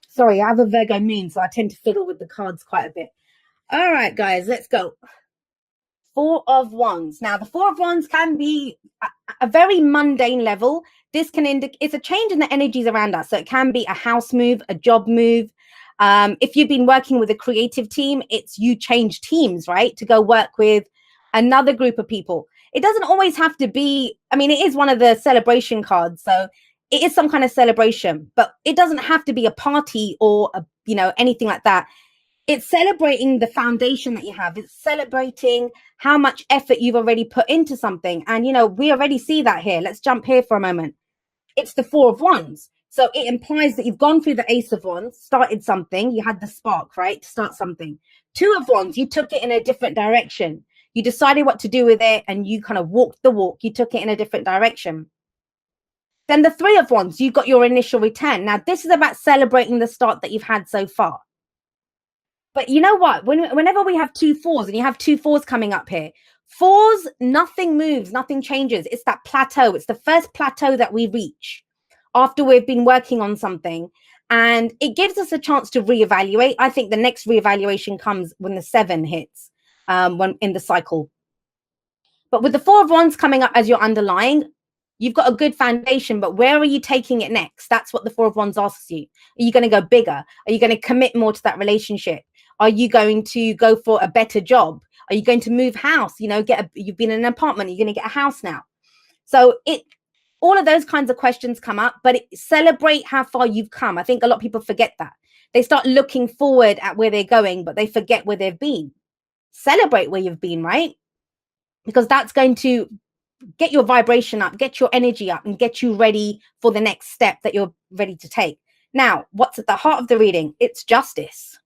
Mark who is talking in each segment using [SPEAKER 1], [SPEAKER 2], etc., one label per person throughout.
[SPEAKER 1] Sorry, I have a Virgo moon, so I tend to fiddle with the cards quite a bit. All right, guys, let's go. Four of Wands. Now, the Four of Wands can be a very mundane level. This can indicate it's a change in the energies around us. So it can be a house move, a job move. If you've been working with a creative team, it's you change teams, right? To go work with another group of people. It doesn't always have to be, I mean, it is one of the celebration cards. So it is some kind of celebration, but it doesn't have to be a party or anything like that. It's celebrating the foundation that you have. It's celebrating how much effort you've already put into something. And, we already see that here. Let's jump here for a moment. It's the Four of Wands. So it implies that you've gone through the Ace of Wands, started something. You had the spark, right? To start something. Two of Wands, you took it in a different direction. You decided what to do with it and you kind of walked the walk. You took it in a different direction. Then the Three of Wands, you got your initial return. Now, this is about celebrating the start that you've had so far. But you know what? Whenever we have two fours, and you have two fours coming up here, fours, nothing moves, nothing changes. It's that plateau. It's the first plateau that we reach after we've been working on something. And it gives us a chance to reevaluate. I think the next reevaluation comes when the 7 hits, when in the cycle. But with the Four of Wands coming up as your underlying, you've got a good foundation, but where are you taking it next? That's what the Four of Wands asks you. Are you going to go bigger? Are you going to commit more to that relationship? Are you going to go for a better job? Are you going to move house? You've been in an apartment, you're going to get a house now. So all of those kinds of questions come up, but celebrate how far you've come. I think a lot of people forget that. They start looking forward at where they're going, but they forget where they've been. Celebrate where you've been, right? Because that's going to get your vibration up, get your energy up, and get you ready for the next step that you're ready to take. Now, what's at the heart of the reading? It's justice,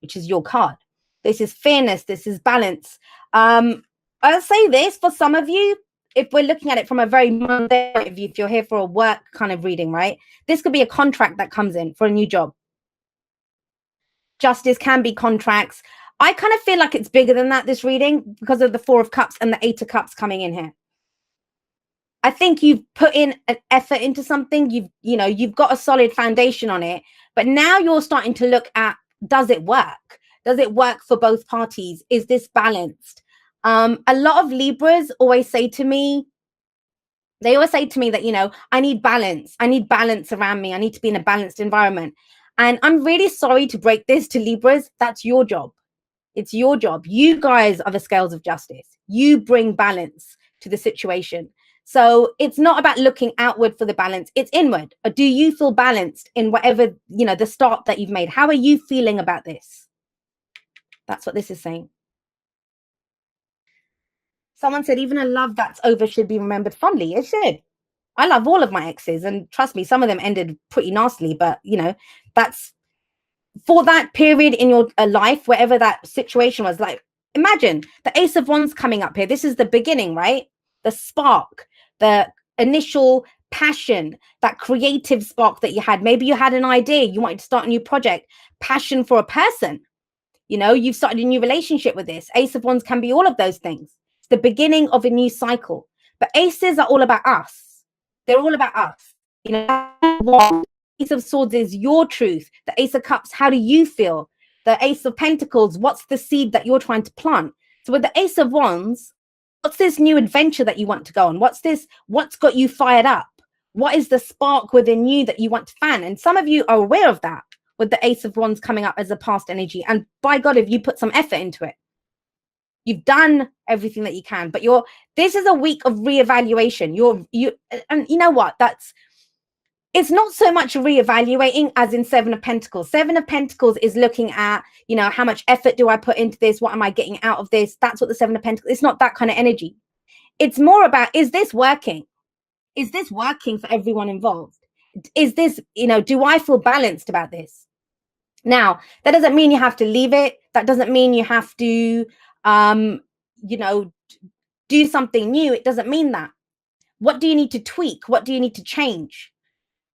[SPEAKER 1] which is your card. This is fairness. This is balance. I'll say this for some of you, if we're looking at it from a very mundane view, if you're here for a work kind of reading, right? This could be a contract that comes in for a new job. Justice can be contracts. I kind of feel like it's bigger than that, this reading, because of the Four of Cups and the Eight of Cups coming in here. I think you've put in an effort into something. You've got a solid foundation on it, but now you're starting to look at, does it work? Does it work for both parties? Is this balanced? A lot of Libras always say to me that, I need balance. I need balance around me. I need to be in a balanced environment. And I'm really sorry to break this to Libras. That's your job. It's your job. You guys are the scales of justice. You bring balance to the situation. So it's not about looking outward for the balance. It's inward. Or do you feel balanced in whatever, the start that you've made? How are you feeling about this? That's what this is saying. Someone said, even a love that's over should be remembered fondly. It should. I love all of my exes. And trust me, some of them ended pretty nastily. But, that's for that period in your life, wherever that situation was. Like, imagine the Ace of Wands coming up here. This is the beginning, right? The spark, the initial passion, that creative spark that you had. Maybe you had an idea, you wanted to start a new project, passion for a person. You've started a new relationship with this. Ace of Wands can be all of those things. It's the beginning of a new cycle. But aces are all about us. They're all about us. Ace of Swords is your truth. The Ace of Cups, how do you feel? The Ace of Pentacles, what's the seed that you're trying to plant? So with the Ace of Wands, what's this new adventure that you want to go on? What's got you fired up? What is the spark within you that you want to fan? And some of you are aware of that with the Ace of Wands coming up as a past energy. And by God, if you put some effort into it, you've done everything that you can. But this is a week of reevaluation. And you know what? It's not so much reevaluating as in Seven of Pentacles. Seven of Pentacles is looking at, how much effort do I put into this? What am I getting out of this? That's what the Seven of Pentacles, it's not that kind of energy. It's more about, is this working? Is this working for everyone involved? Is this, do I feel balanced about this? Now, that doesn't mean you have to leave it. That doesn't mean you have to, do something new. It doesn't mean that. What do you need to tweak? What do you need to change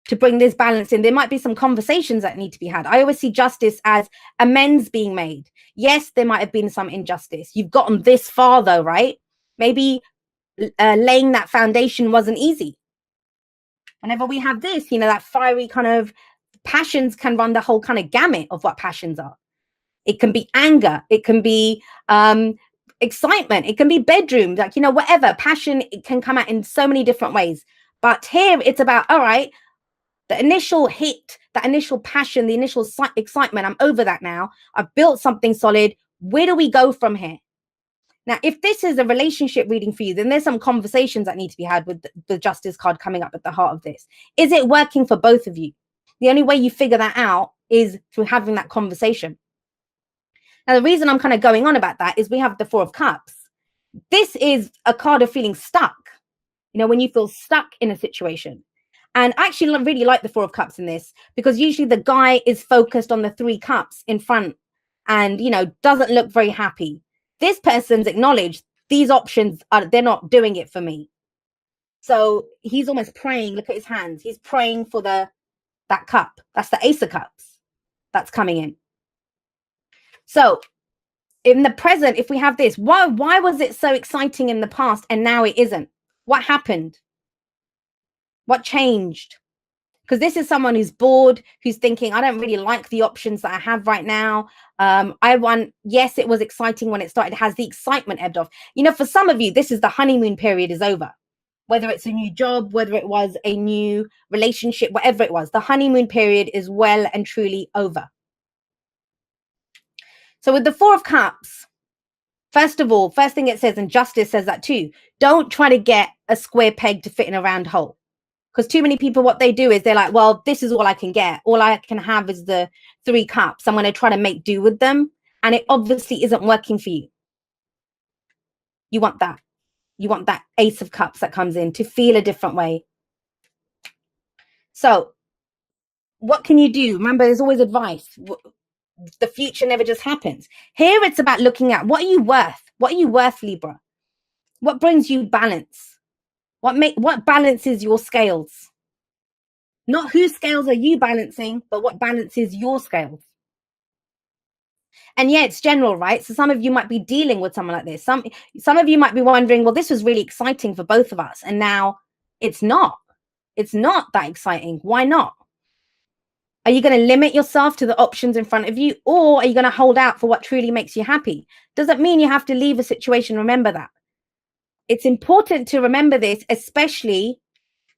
[SPEAKER 1] to bring this balance in? There might be some conversations that need to be had. I always see justice as amends being made. Yes, there might have been some injustice. You've gotten this far though, right? Maybe laying that foundation wasn't easy. Whenever we have this, that fiery kind of passions can run the whole kind of gamut of what passions are. It can be anger, it can be excitement, it can be bedroom, like, you know, whatever. Passion, it can come out in so many different ways. But here it's about, all right, the initial hit, that initial passion, the initial excitement, I'm over that now. I've built something solid. Where do we go from here? Now, if this is a relationship reading for you, then there's some conversations that need to be had with the Justice card coming up at the heart of this. Is it working for both of you? The only way you figure that out is through having that conversation. Now, the reason I'm kind of going on about that is we have the Four of Cups. This is a card of feeling stuck. You know, when you feel stuck in a situation. And I actually really like the Four of Cups in this, because usually the guy is focused on the Three Cups in front and, you know, doesn't look very happy. This person's acknowledged these options they're not doing it for me. So he's almost praying. Look at his hands. He's praying for that cup. That's the Ace of Cups that's coming in. So in the present, if we have this, why was it so exciting in the past and now it isn't? What happened? What changed? Because this is someone who's bored, who's thinking, I don't really like the options that I have right now. Yes, it was exciting when it started. Has the excitement ebbed off? You know, for some of you, this is the honeymoon period is over. Whether it's a new job, whether it was a new relationship, whatever it was, the honeymoon period is well and truly over. So with the Four of Cups, first of all, first thing it says, and Justice says that too, don't try to get a square peg to fit in a round hole. Because too many people, what they do is they're like, well, this is all I can get. All I can have is the Three Cups. I'm going to try to make do with them. And it obviously isn't working for you. You want that. You want that Ace of Cups that comes in to feel a different way. So what can you do? Remember, there's always advice. The future never just happens. Here it's about looking at, what are you worth? What are you worth, Libra? What brings you balance? What balances your scales? Not whose scales are you balancing, but what balances your scales. And yeah, it's general, right? So some of you might be dealing with someone like this. Some of you might be wondering, well, this was really exciting for both of us, and now it's not. It's not that exciting. Why not? Are you going to limit yourself to the options in front of you, or are you going to hold out for what truly makes you happy? Doesn't mean you have to leave a situation. Remember that. It's important to remember this, especially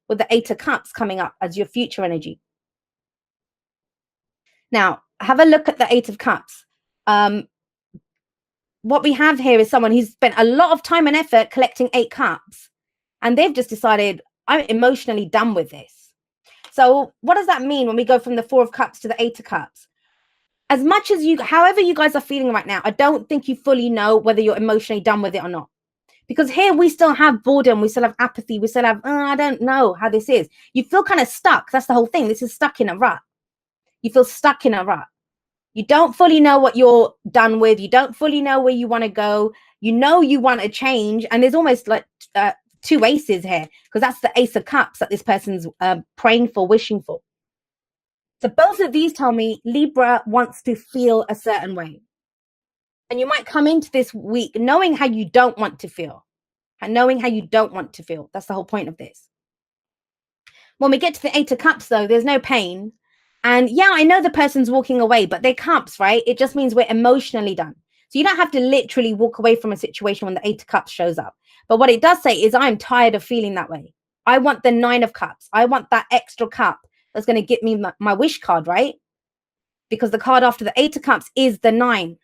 [SPEAKER 1] with the Eight of Cups coming up as your future energy. Now, have a look at the Eight of Cups. What we have here is someone who's spent a lot of time and effort collecting 8 cups, and they've just decided, I'm emotionally done with this. So what does that mean when we go from the Four of Cups to the Eight of Cups? As much as however you guys are feeling right now, I don't think you fully know whether you're emotionally done with it or not. Because here we still have boredom, we still have apathy, we still have, I don't know how this is. You feel kind of stuck. That's the whole thing. This is stuck in a rut. You feel stuck in a rut. You don't fully know what you're done with. You don't fully know where you want to go. You know you want to change. And there's almost like 2 aces here, because that's the Ace of Cups that this person's praying for, wishing for. So both of these tell me Libra wants to feel a certain way. And you might come into this week knowing how you don't want to feel. And knowing how you don't want to feel. That's the whole point of this. When we get to the Eight of Cups, though, there's no pain. And yeah, I know the person's walking away, but they're cups, right? It just means we're emotionally done. So you don't have to literally walk away from a situation when the Eight of Cups shows up. But what it does say is, I'm tired of feeling that way. I want the Nine of Cups. I want that extra cup that's going to get me my wish card, right? Because the card after the Eight of Cups is the 9.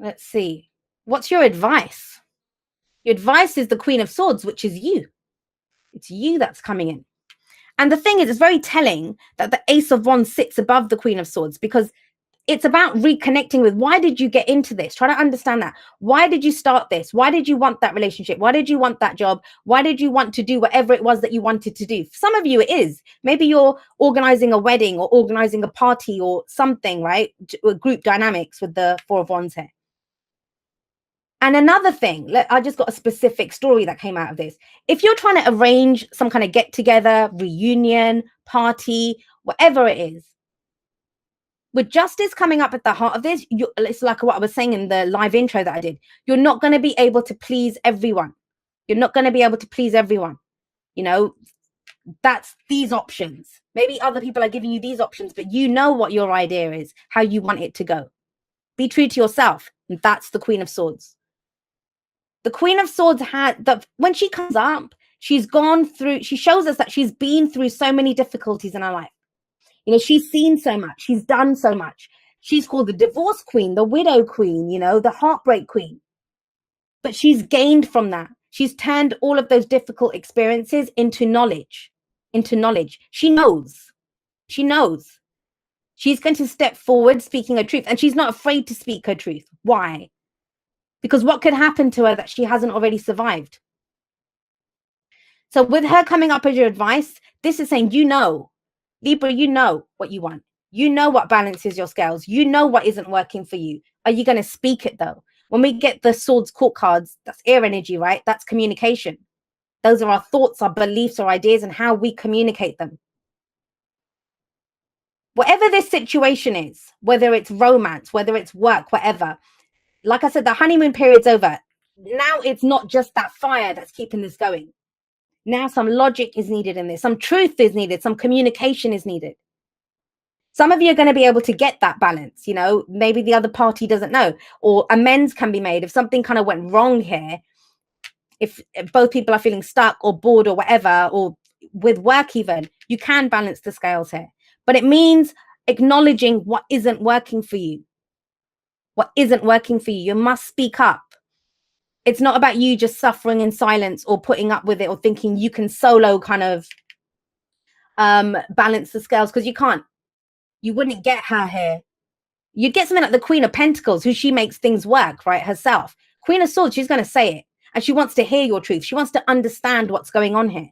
[SPEAKER 1] Let's see. What's your advice? Your advice is the Queen of Swords, which is you. It's you that's coming in. And the thing is, it's very telling that the Ace of Wands sits above the Queen of Swords, because it's about reconnecting with, why did you get into this? Try to understand that. Why did you start this? Why did you want that relationship? Why did you want that job? Why did you want to do whatever it was that you wanted to do? For some of you, it is. Maybe you're organizing a wedding or organizing a party or something, right? Group dynamics with the Four of Wands here. And another thing, I just got a specific story that came out of this. If you're trying to arrange some kind of get together, reunion, party, whatever it is, with Justice coming up at the heart of this, it's like what I was saying in the live intro that I did. You're not going to be able to please everyone. You're not going to be able to please everyone. You know, that's these options. Maybe other people are giving you these options, but you know what your idea is, how you want it to go. Be true to yourself. And that's the Queen of Swords. The Queen of Swords when she comes up, she's gone through, she shows us that she's been through so many difficulties in her life. You know, she's seen so much, she's done so much. She's called the divorce queen, the widow queen, you know, the heartbreak queen. But she's gained from that. She's turned all of those difficult experiences into knowledge, She knows. She knows. She's going to step forward speaking her truth, and she's not afraid to speak her truth. Why? Because what could happen to her that she hasn't already survived? So with her coming up as your advice, this is saying, you know, Libra, you know what you want. You know what balances your scales. You know what isn't working for you. Are you going to speak it though? When we get the Swords Court cards, that's air energy, right? That's communication. Those are our thoughts, our beliefs, our ideas, and how we communicate them. Whatever this situation is, whether it's romance, whether it's work, whatever, like I said, the honeymoon period's over. Now it's not just that fire that's keeping this going. Now some logic is needed in this. Some truth is needed. Some communication is needed. Some of you are going to be able to get that balance. You know, maybe the other party doesn't know, or amends can be made. If something kind of went wrong here, if both people are feeling stuck or bored or whatever, or with work even, you can balance the scales here. But it means acknowledging what isn't working for you. What isn't working for you. You must speak up. It's not about you just suffering in silence or putting up with it or thinking you can solo kind of balance the scales, because you can't. You wouldn't get her here. You'd get something like the Queen of Pentacles, who she makes things work, right, herself. Queen of Swords, she's going to say it. And she wants to hear your truth. She wants to understand what's going on here.